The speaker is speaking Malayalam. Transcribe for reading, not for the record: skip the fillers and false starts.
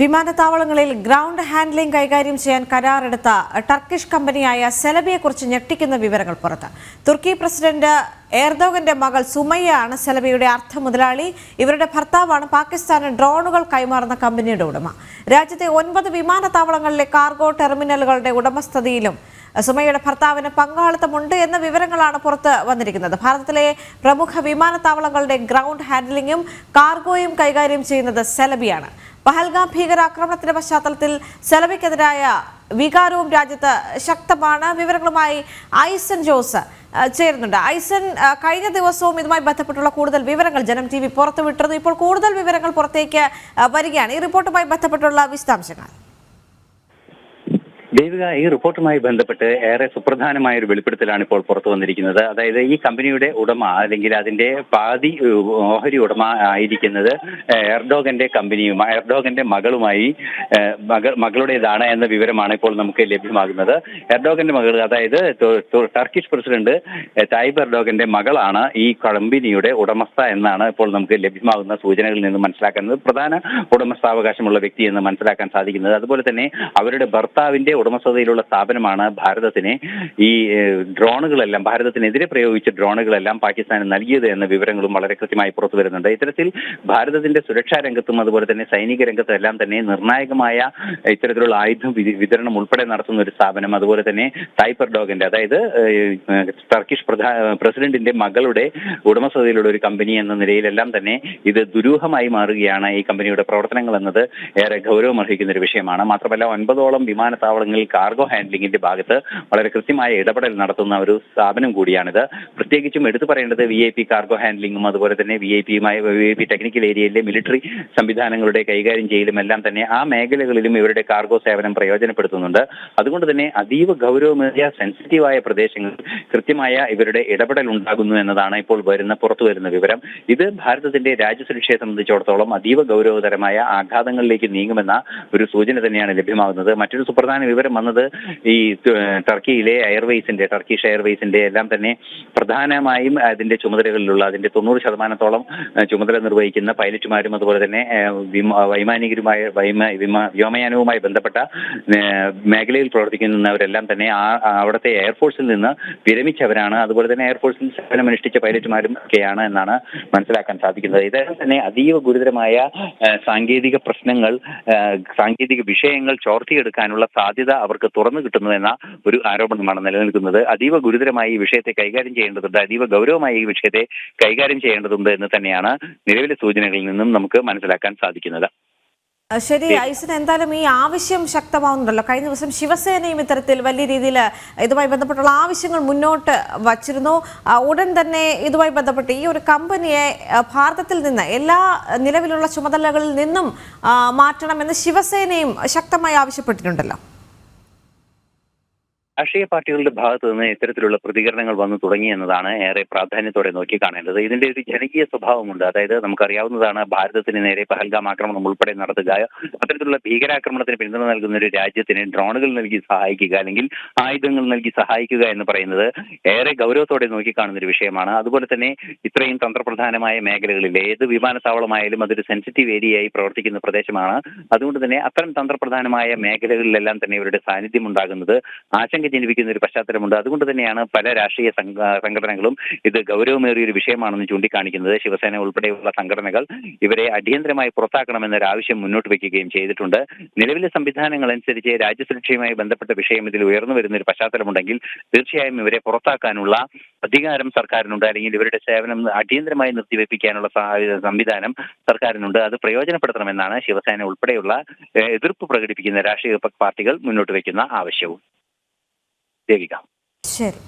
വിമാനത്താവളങ്ങളിൽ ഗ്രൗണ്ട് ഹാൻഡ്ലിംഗ് കൈകാര്യം ചെയ്യാൻ കരാറെടുത്ത ടർക്കിഷ് കമ്പനിയായ സെലബിയെക്കുറിച്ച് ഞെട്ടിക്കുന്ന വിവരങ്ങൾ പുറത്ത്. തുർക്കി പ്രസിഡന്റ് എർദോഗന്റെ മകൾ സുമയ്യയാണ് സെലബിയുടെ അർദ്ധ മുതലാളി. ഇവരുടെ ഭർത്താവാണ് പാകിസ്ഥാന് ഡ്രോണുകൾ കൈമാറുന്ന കമ്പനിയുടെ ഉടമ. രാജ്യത്തെ 9 വിമാനത്താവളങ്ങളിലെ കാർഗോ ടെർമിനലുകളുടെ ഉടമസ്ഥതയിലും സുമയ്യയുടെ ഭർത്താവിന് പങ്കാളിത്തമുണ്ട് എന്ന വിവരങ്ങളാണ് പുറത്ത് വന്നിരിക്കുന്നത്. ഭാരതത്തിലെ പ്രമുഖ വിമാനത്താവളങ്ങളുടെ ഗ്രൗണ്ട് ഹാൻഡ്ലിംഗും കാർഗോയും കൈകാര്യം ചെയ്യുന്നത് സെലബിയാണ്. പഹൽഗാം ഭീകരാക്രമണത്തിന്റെ പശ്ചാത്തലത്തിൽ സെലബിക്കെതിരായ വികാരവും രാജ്യത്ത് ശക്തമാണ്. വിവരങ്ങളുമായി ഐസൻ ജോസ് ചേരുന്നുണ്ട്. ഐസൻ, കഴിഞ്ഞ ദിവസവും ഇതുമായി ബന്ധപ്പെട്ടുള്ള കൂടുതൽ വിവരങ്ങൾ ജനം TV പുറത്തുവിട്ടിരുന്നു. ഇപ്പോൾ കൂടുതൽ വിവരങ്ങൾ പുറത്തേക്ക് വരികയാണ്. ഈ റിപ്പോർട്ടുമായി ബന്ധപ്പെട്ടുള്ള വിശദാംശങ്ങൾ. ദേവിക, ഈ റിപ്പോർട്ടുമായി ബന്ധപ്പെട്ട് ഏറെ സുപ്രധാനമായ ഒരു വെളിപ്പെടുത്തലാണ് ഇപ്പോൾ പുറത്തു വന്നിരിക്കുന്നത്. അതായത് ഈ കമ്പനിയുടെ ഉടമ അല്ലെങ്കിൽ അതിന്റെ പാതി ഓഹരി ഉടമ ആയിരിക്കുന്നത് എർഡോഗന്റെ എർഡോഗന്റെ മകളുടേതാണ് എന്ന വിവരമാണ് ഇപ്പോൾ നമുക്ക് ലഭ്യമാകുന്നത്. എർഡോഗന്റെ മകൾ, അതായത് ടർക്കിഷ് പ്രസിഡന്റ് തായിബ് എർഡോഗന്റെ മകളാണ് ഈ കമ്പനിയുടെ ഉടമസ്ഥ എന്നാണ് ഇപ്പോൾ നമുക്ക് ലഭ്യമാകുന്ന സൂചനകളിൽ നിന്ന് മനസ്സിലാക്കുന്നത്. പ്രധാന ഉടമസ്ഥാവകാശമുള്ള വ്യക്തി എന്ന് മനസ്സിലാക്കാൻ സാധിക്കുന്നത്. അതുപോലെ തന്നെ അവരുടെ ഭർത്താവിന്റെ ഉടമസ്ഥതയിലുള്ള സ്ഥാപനമാണ് ഭാരതത്തിന് ഈ ഡ്രോണുകളെല്ലാം, ഭാരതത്തിനെതിരെ പ്രയോഗിച്ച ഡ്രോണുകളെല്ലാം പാകിസ്ഥാന് നൽകിയത് എന്ന വിവരങ്ങളും വളരെ കൃത്യമായി പുറത്തു വരുന്നുണ്ട്. ഇത്തരത്തിൽ ഭാരതത്തിന്റെ സുരക്ഷാ രംഗത്തും അതുപോലെ തന്നെ സൈനിക രംഗത്തും എല്ലാം തന്നെ നിർണായകമായ ഇത്തരത്തിലുള്ള ആയുധ വിതരണം ഉൾപ്പെടെ നടത്തുന്ന ഒരു സ്ഥാപനം, അതുപോലെ തന്നെ തായിബ് എർഡോഗന്റെ, അതായത് ടർക്കിഷ് പ്രസിഡന്റിന്റെ മകളുടെ ഉടമസ്ഥതയിലുള്ള ഒരു കമ്പനി എന്ന നിലയിലെല്ലാം തന്നെ ഇത് ദുരൂഹമായി മാറുകയാണ്. ഈ കമ്പനിയുടെ പ്രവർത്തനങ്ങൾ എന്നത് ഏറെ ഗൗരവമർഹിക്കുന്ന ഒരു വിഷയമാണ്. മാത്രമല്ല 9ഓളം വിമാനത്താവളങ്ങൾ കാർഗോ ഹാൻഡ്ലിംഗിന്റെ ഭാഗത്ത് വളരെ കൃത്യമായ ഇടപെടൽ നടത്തുന്ന ഒരു സ്ഥാപനം കൂടിയാണിത്. പ്രത്യേകിച്ചും എടുത്തു പറയേണ്ടത് VIP കാർഗോ ഹാൻഡ്ലിംഗും അതുപോലെ തന്നെ VIP ടെക്നിക്കൽ ഏരിയയിലെ മിലിറ്ററി സംവിധാനങ്ങളുടെ കൈകാര്യം ചെയ്യലും എല്ലാം തന്നെ ആ മേഖലകളിലും ഇവരുടെ കാർഗോ സേവനം പ്രയോജനപ്പെടുത്തുന്നുണ്ട്. അതുകൊണ്ട് തന്നെ അതീവ ഗൗരവമേറിയ സെൻസിറ്റീവായ പ്രദേശങ്ങളിൽ കൃത്യമായ ഇവരുടെ ഇടപെടൽ ഉണ്ടാകുന്നു എന്നതാണ് ഇപ്പോൾ പുറത്തു വരുന്ന വിവരം. ഇത് ഭാരതത്തിന്റെ രാജ്യസുരക്ഷയെ സംബന്ധിച്ചിടത്തോളം അതീവ ഗൗരവതരമായ ആഘാതങ്ങളിലേക്ക് നീങ്ങുമെന്ന ഒരു സൂചന തന്നെയാണ് ലഭ്യമാകുന്നത്. മറ്റൊരു സുപ്രധാന വിവരം വന്നത് ഈ ടർക്കിയിലെ ടർക്കിഷ് എയർവേസിന്റെ എല്ലാം തന്നെ പ്രധാനമായും അതിന്റെ ചുമതലകളിലുള്ള അതിന്റെ 90% ചുമതല നിർവഹിക്കുന്ന പൈലറ്റുമാരും അതുപോലെ തന്നെ വ്യോമയാനവുമായി ബന്ധപ്പെട്ട മേഖലയിൽ പ്രവർത്തിക്കുന്നവരെല്ലാം തന്നെ അവിടുത്തെ എയർഫോഴ്സിൽ നിന്ന് വിരമിച്ചവരാണ്. അതുപോലെ തന്നെ എയർഫോഴ്സിൽ സേവനമനുഷ്ഠിച്ച പൈലറ്റുമാരും ഒക്കെയാണ് എന്നാണ് മനസ്സിലാക്കാൻ സാധിക്കുന്നത്. ഇതെല്ലാം തന്നെ അതീവ ഗുരുതരമായ സാങ്കേതിക പ്രശ്നങ്ങൾ, സാങ്കേതിക വിഷയങ്ങൾ ചോർത്തിയെടുക്കാനുള്ള സാധ്യത അവർക്ക് തുറന്നു കിട്ടുന്നു എന്ന ഒരു ആരോപണമാണ് നിലനിൽക്കുന്നത്. അതീവ ഗുരുതരമായി ഈ വിഷയത്തെ കൈകാര്യം ചെയ്യേണ്ടതുണ്ട്, അതീവ ഗൗരവമായി ഈ വിഷയത്തെ കൈകാര്യം ചെയ്യേണ്ടതുണ്ട് എന്ന് തന്നെയാണ് നിലവിലെ സൂചനകളിൽ നിന്നും നമുക്ക് മനസ്സിലാക്കാൻ സാധിക്കുന്നത്. ശരി ഐസൻ, എന്തായാലും ഈ ആവശ്യം ശക്തമാവുന്നുണ്ടല്ലോ. കഴിഞ്ഞ ദിവസം ശിവസേനയും ഇത്തരത്തിൽ വലിയ രീതിയിൽ ഇതുമായി ബന്ധപ്പെട്ടുള്ള ആവശ്യങ്ങൾ മുന്നോട്ട് വച്ചിരുന്നു. ഉടൻ തന്നെ ഇതുമായി ബന്ധപ്പെട്ട് ഈ ഒരു കമ്പനിയെ ഭാരതത്തിൽ നിന്ന് എല്ലാ നിലവിലുള്ള ചുമതലകളിൽ നിന്നും മാറ്റണമെന്ന് ശിവസേനയും ശക്തമായി ആവശ്യപ്പെട്ടിട്ടുണ്ടല്ലോ. രാഷ്ട്രീയ പാർട്ടികളുടെ ഭാഗത്തു നിന്ന് ഇത്തരത്തിലുള്ള പ്രതികരണങ്ങൾ വന്നു തുടങ്ങി എന്നതാണ് ഏറെ പ്രാധാന്യത്തോടെ നോക്കിക്കാണേണ്ടത്. ഇതിന്റെ ഒരു ജനകീയ സ്വഭാവമുണ്ട്. അതായത് നമുക്കറിയാവുന്നതാണ്, ഭാരതത്തിന് നേരെ പഹൽഗാം ആക്രമണം ഉൾപ്പെടെ നടത്തുക, അത്തരത്തിലുള്ള ഭീകരാക്രമണത്തിന് പിന്തുണ നൽകുന്ന ഒരു രാജ്യത്തിന് ഡ്രോണുകൾ നൽകി സഹായിക്കുക അല്ലെങ്കിൽ ആയുധങ്ങൾ നൽകി സഹായിക്കുക എന്ന് പറയുന്നത് ഏറെ ഗൗരവത്തോടെ നോക്കിക്കാണുന്ന ഒരു വിഷയമാണ്. അതുപോലെ തന്നെ ഇത്രയും തന്ത്രപ്രധാനമായ മേഖലകളിൽ ഏത് വിമാനത്താവളമായാലും അതൊരു സെൻസിറ്റീവ് ഏരിയയായി പ്രവർത്തിക്കുന്ന പ്രദേശമാണ്. അതുകൊണ്ട് തന്നെ അത്തരം തന്ത്രപ്രധാനമായ മേഖലകളിലെല്ലാം തന്നെ ഇവരുടെ സാന്നിധ്യം ഉണ്ടാകുന്നത് ആശങ്ക ജനിപ്പിക്കുന്ന ഒരു പശ്ചാത്തലമുണ്ട്. അതുകൊണ്ട് തന്നെയാണ് പല രാഷ്ട്രീയ സംഘടനകളും ഇത് ഗൗരവമേറിയ ഒരു വിഷയമാണെന്ന് ചൂണ്ടിക്കാണിക്കുന്നത്. ശിവസേന ഉൾപ്പെടെയുള്ള സംഘടനകൾ ഇവരെ അടിയന്തരമായി പുറത്താക്കണമെന്നൊരു ആവശ്യം മുന്നോട്ട് വയ്ക്കുകയും ചെയ്തിട്ടുണ്ട്. നിലവിലെ സംവിധാനങ്ങൾ അനുസരിച്ച് രാജ്യസുരക്ഷയുമായി ബന്ധപ്പെട്ട വിഷയം ഇതിൽ ഉയർന്നു വരുന്ന ഒരു പശ്ചാത്തലമുണ്ടെങ്കിൽ തീർച്ചയായും ഇവരെ പുറത്താക്കാനുള്ള അധികാരം സർക്കാരിനുണ്ട്, അല്ലെങ്കിൽ ഇവരുടെ സേവനം അടിയന്തരമായി നിർത്തിവെപ്പിക്കാനുള്ള സംവിധാനം സർക്കാരിനുണ്ട്. അത് പ്രയോജനപ്പെടുത്തണമെന്നാണ് ശിവസേന ഉൾപ്പെടെയുള്ള എതിർപ്പ് പ്രകടിപ്പിക്കുന്ന രാഷ്ട്രീയ പാർട്ടികൾ മുന്നോട്ട് വയ്ക്കുന്ന ആവശ്യവും. ദേവിക. ശരി.